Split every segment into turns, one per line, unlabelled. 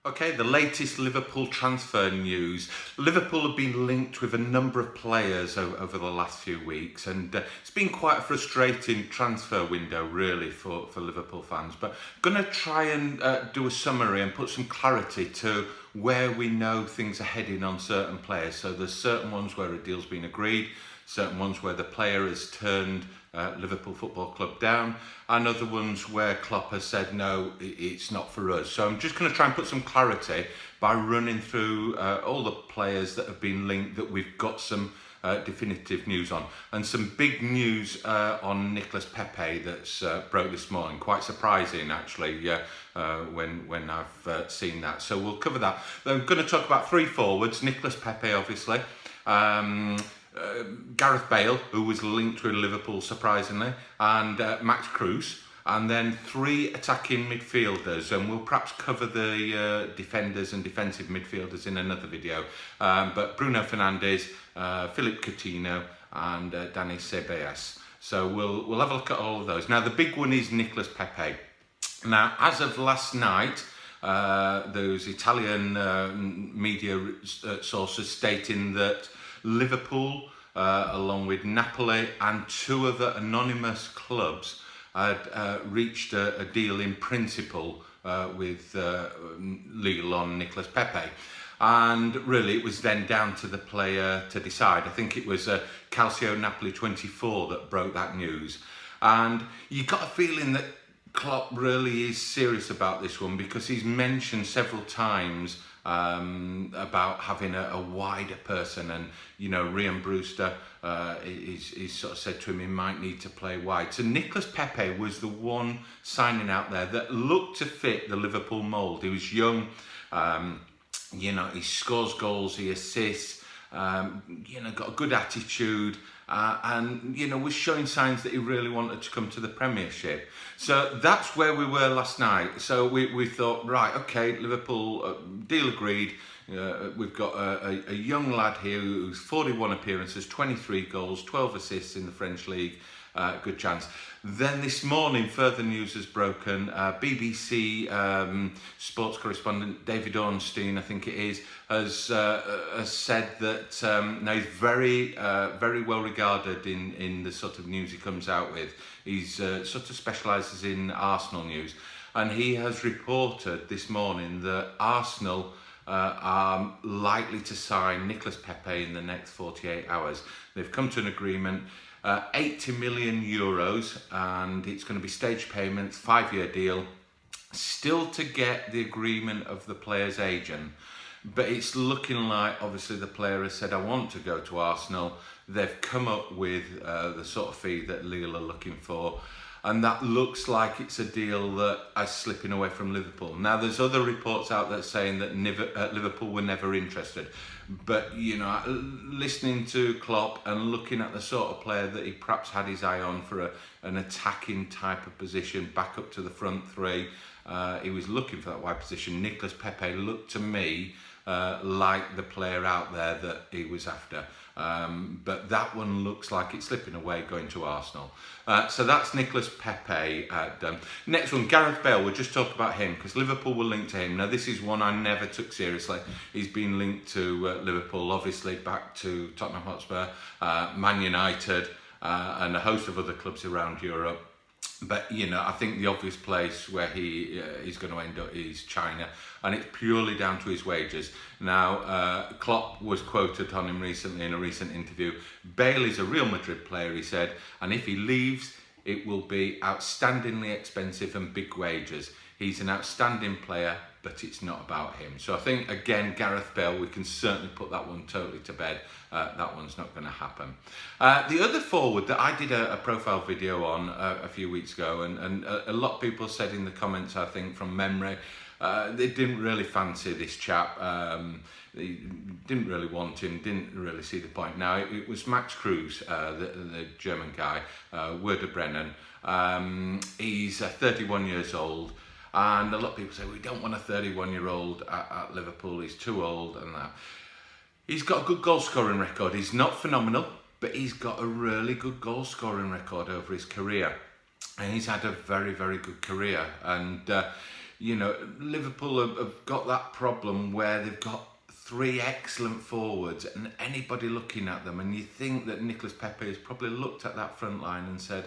Okay, the latest Liverpool transfer news. Liverpool have been linked with a number of players over the last few weeks, and it's been quite a frustrating transfer window, really, for Liverpool fans. But I'm going to try and do a summary and put some clarity to where we know things are heading on certain players. So there's certain ones where a deal's been agreed, certain ones where the player has turned Liverpool Football Club down, and other ones where Klopp has said no, it's not for us. So I'm just going to try and put some clarity by running through all the players that have been linked that we've got some definitive news on, and some big news on Nicolas Pepe that's broke this morning. Quite surprising, actually, when I've seen that. So we'll cover that. I'm going to talk about three forwards: Nicolas Pepe, obviously. Gareth Bale, who was linked with Liverpool surprisingly, and Max Cruz, and then three attacking midfielders, and we'll perhaps cover the defenders and defensive midfielders in another video, but Bruno Fernandez, Pitino and Dani Ceballos. So we'll have a look at all of those. Now the big one is Nicolas Pepe. Now, as of last night, those Italian media sources stating that Liverpool, along with Napoli and two other anonymous clubs, had reached a deal in principle with Lille on Nicolas Pepe. And really it was then down to the player to decide. I think it was Calcio Napoli 24 that broke that news. And you got a feeling that Klopp really is serious about this one, because he's mentioned several times about having a wider person, and Ryan Brewster he's sort of said to him he might need to play wide. So Nicolas Pepe was the one signing out there that looked to fit the Liverpool mould. He was young, he scores goals, he assists, got a good attitude, and was showing signs that he really wanted to come to the Premiership. So that's where we were last night. So we thought, right, okay, Liverpool, deal agreed. We've got a young lad here who's 41 appearances, 23 goals, 12 assists in the French League. Good chance. Then this morning, further news has broken. BBC sports correspondent David Ornstein, I think it is, has said that now he's very well regarded in the sort of news he comes out with. He's sort of specialises in Arsenal news, and he has reported this morning that Arsenal are likely to sign Nicolas Pepe in the next 48 hours. They've come to an agreement. 80 million euros, and it's going to be stage payments, 5-year deal. Still to get the agreement of the player's agent, but it's looking like obviously the player has said, I want to go to Arsenal. They've come up with the sort of fee that Lille are looking for, and that looks like it's a deal that is slipping away from Liverpool. Now there's other reports out there saying that Liverpool were never interested. But, listening to Klopp and looking at the sort of player that he perhaps had his eye on for an attacking type of position, back up to the front three, he was looking for that wide position. Nicolas Pepe looked to me like the player out there that he was after. But that one looks like it's slipping away, going to Arsenal. So that's Nicolas Pepe done. Next one, Gareth Bale. We'll just talk about him because Liverpool were linked to him. Now this is one I never took seriously. He's been linked to Liverpool, obviously back to Tottenham Hotspur, Man United, and a host of other clubs around Europe. But, I think the obvious place where he is going to end up is China, and it's purely down to his wages. Now, Klopp was quoted on him recently in a recent interview. Bale is a Real Madrid player, he said, and if he leaves, it will be outstandingly expensive and big wages. He's an outstanding player, but it's not about him. So I think, again, Gareth Bale, we can certainly put that one totally to bed. That one's not going to happen. The other forward that I did a profile video on a few weeks ago, and a lot of people said in the comments, I think from memory, they didn't really fancy this chap. They didn't really want him, didn't really see the point. Now, it was Max Cruz, the German guy, Werder Bremen. He's 31 years old. And a lot of people say, we don't want a 31-year-old at Liverpool, he's too old and that. He's got a good goal-scoring record. He's not phenomenal, but he's got a really good goal-scoring record over his career. And he's had a very, very good career. And Liverpool have got that problem where they've got three excellent forwards, and anybody looking at them, and you think that Nicolas Pepe has probably looked at that front line and said,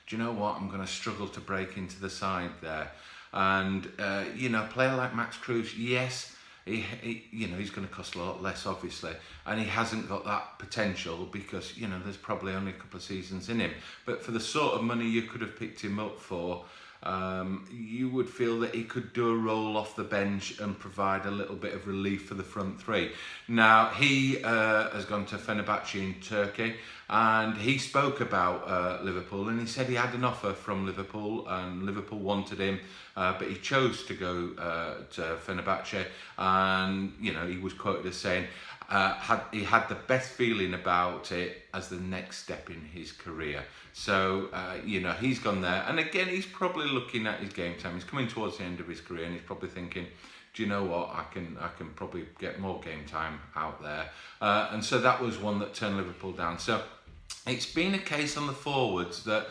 do you know what, I'm going to struggle to break into the side there. And, a player like Max Cruz, yes, he's going to cost a lot less, obviously, and he hasn't got that potential because, there's probably only a couple of seasons in him. But for the sort of money you could have picked him up for, you would feel that he could do a role off the bench and provide a little bit of relief for the front three. Now, he has gone to Fenerbahce in Turkey, and he spoke about Liverpool, and he said he had an offer from Liverpool, and Liverpool wanted him, but he chose to go to Fenerbahce, and, he was quoted as saying, he had the best feeling about it as the next step in his career. So, he's gone there. And again, he's probably looking at his game time. He's coming towards the end of his career, and he's probably thinking, do you know what, I can probably get more game time out there. And so that was one that turned Liverpool down. So it's been a case on the forwards that,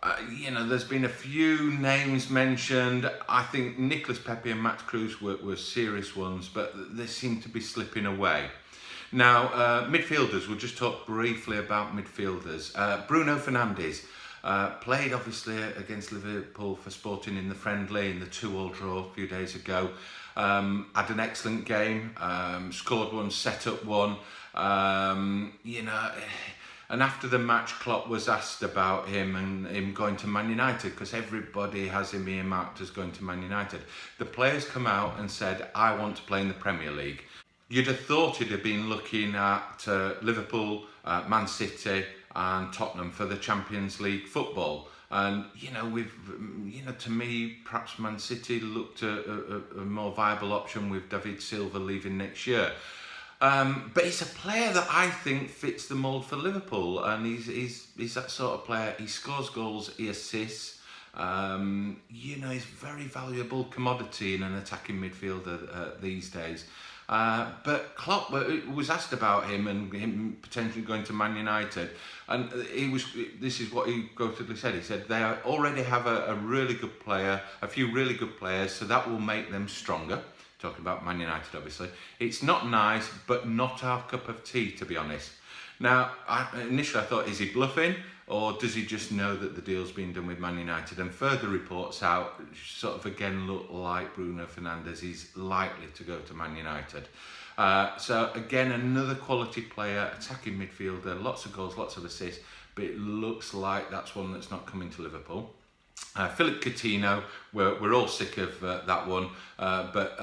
there's been a few names mentioned. I think Nicolas Pepe and Max Cruz were serious ones, but they seem to be slipping away. Now, midfielders, we'll just talk briefly about midfielders. Bruno Fernandez played, obviously, against Liverpool for Sporting in the friendly, in the 2-2 draw a few days ago. Had an excellent game, scored one, set up one. And after the match, Klopp was asked about him and him going to Man United, because everybody has him earmarked as going to Man United. The players come out and said, I want to play in the Premier League. You'd have thought he'd have been looking at Liverpool, Man City and Tottenham for the Champions League football. And, to me, perhaps Man City looked a more viable option with David Silva leaving next year. But he's a player that I think fits the mould for Liverpool, and he's that sort of player. He scores goals, he assists. He's a very valuable commodity in an attacking midfielder these days. But Klopp was asked about him and him potentially going to Man United, and this is what he quotedly said. He said they already have a really good player, a few really good players, so that will make them stronger. Talking about Man United, obviously. It's not nice, but not our cup of tea, to be honest. Now, initially I thought, is he bluffing? Or does he just know that the deal's been done with Man United? And further reports out sort of again look like Bruno Fernandez is likely to go to Man United. So again, another quality player, attacking midfielder, lots of goals, lots of assists, but it looks like that's one that's not coming to Liverpool. Philip Coutinho, we're all sick of that one, but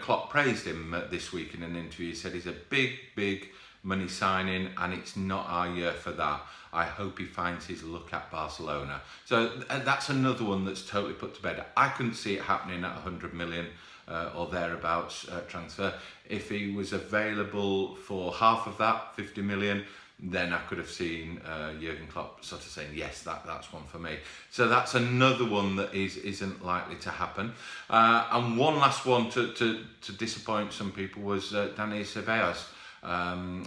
Klopp praised him this week in an interview. He said he's a big money signing, and it's not our year for that. I hope he finds his look at Barcelona. So that's another one that's totally put to bed. I couldn't see it happening at 100 million or thereabouts transfer. If he was available for half of that, 50 million, then I could have seen Jurgen Klopp sort of saying, yes, that's one for me. So that's another one that isn't likely to happen. And one last one to disappoint some people was Dani Ceballos,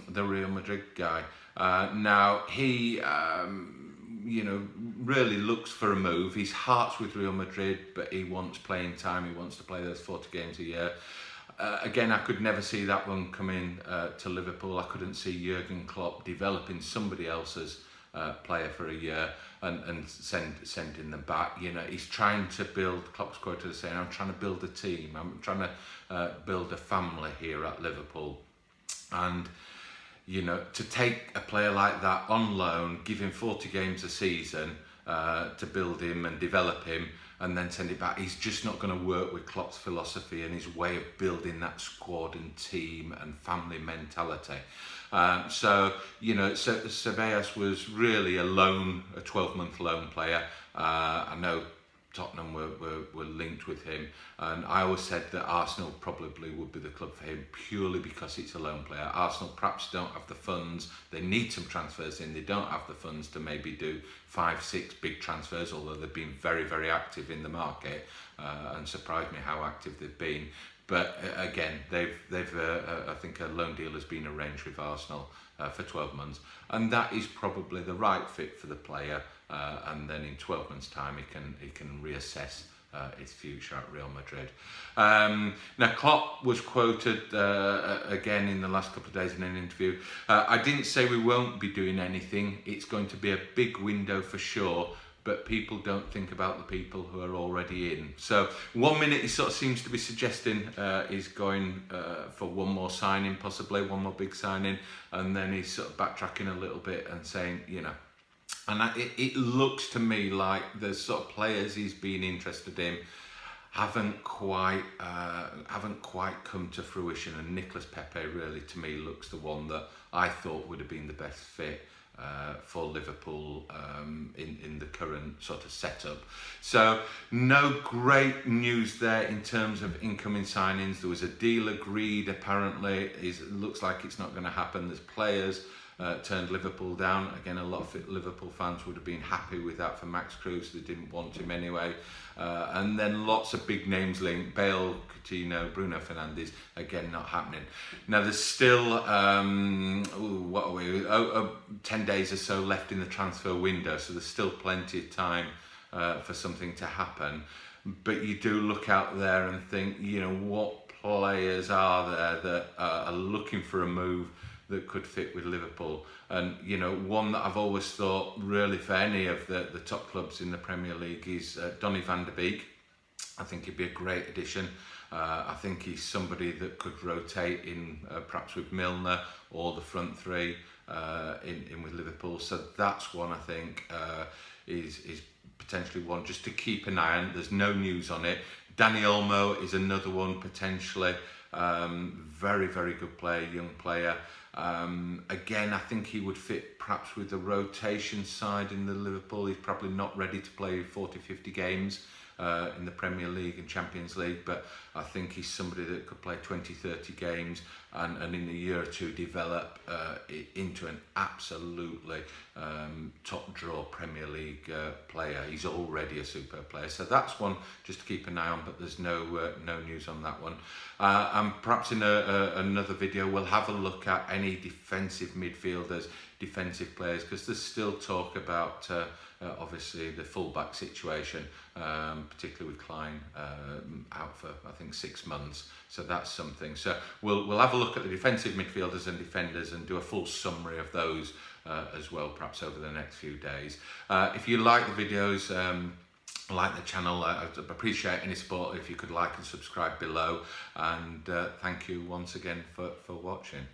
the Real Madrid guy. Now, he, really looks for a move. His heart's with Real Madrid, but he wants playing time. He wants to play those 40 games a year. Again, I could never see that one coming to Liverpool. I couldn't see Jurgen Klopp developing somebody else's player for a year and sending them back. He's trying to build, Klopp's quoted as saying, I'm trying to build a team. I'm trying to build a family here at Liverpool. And, to take a player like that on loan, give him 40 games a season to build him and develop him, and then send it back, he's just not going to work with Klopp's philosophy and his way of building that squad and team and family mentality. So Ceballos was really a 12-month loan player. I know Tottenham were linked with him, and I always said that Arsenal probably would be the club for him purely because it's a loan player. Arsenal perhaps don't have the funds. They need some transfers in. They don't have the funds to maybe do 5-6 big transfers, although they've been very, very active in the market and surprised me how active they've been. But again, they've I think a loan deal has been arranged with Arsenal for 12 months, and that is probably the right fit for the player. And then in 12 months' time, he can reassess his future at Real Madrid. Now, Klopp was quoted again in the last couple of days in an interview. I didn't say we won't be doing anything. It's going to be a big window for sure, but people don't think about the people who are already in. So 1 minute he sort of seems to be suggesting he's going for one more signing, possibly one more big signing, and then he's sort of backtracking a little bit and saying, you know, and it looks to me like the sort of players he's been interested in haven't quite come to fruition, and Nicolas Pepe really to me looks the one that I thought would have been the best fit for Liverpool in the current sort of setup. So no great news there in terms of incoming signings. There was a deal agreed apparently. It looks like it's not going to happen. There's players turned Liverpool down. Again, a lot of Liverpool fans would have been happy with that for Max Cruz. They didn't want him anyway. And then lots of big names linked. Bale, Pitino, Bruno Fernandez, again not happening. Now there's still, 10 days or so left in the transfer window, so there's still plenty of time for something to happen. But you do look out there and think, you know, what players are there that are looking for a move that could fit with Liverpool? And you know, one that I've always thought really for any of the top clubs in the Premier League is Vander Beek. I think he'd be a great addition. I think he's somebody that could rotate in perhaps with Milner or the front three in with Liverpool. So that's one I think is potentially one just to keep an eye on. There's no news on it. Dani Olmo is another one potentially. Very, very good player, young player. Again, I think he would fit perhaps with the rotation side in the Liverpool. He's probably not ready to play 40, 50 games in the Premier League and Champions League, but I think he's somebody that could play 20, 30 games and in a year or two develop into an absolutely top draw Premier League player. He's already a superb player, so that's one just to keep an eye on, but there's no news on that one. And perhaps in another video we'll have a look at any defensive midfielders, defensive players, because there's still talk about obviously the fullback situation, particularly with Klein out for I think 6 months. So that's something. So we'll have a look at the defensive midfielders and defenders and do a full summary of those as well, perhaps over the next few days. If you like the videos, like the channel, I'd appreciate any support if you could like and subscribe below. And thank you once again for watching.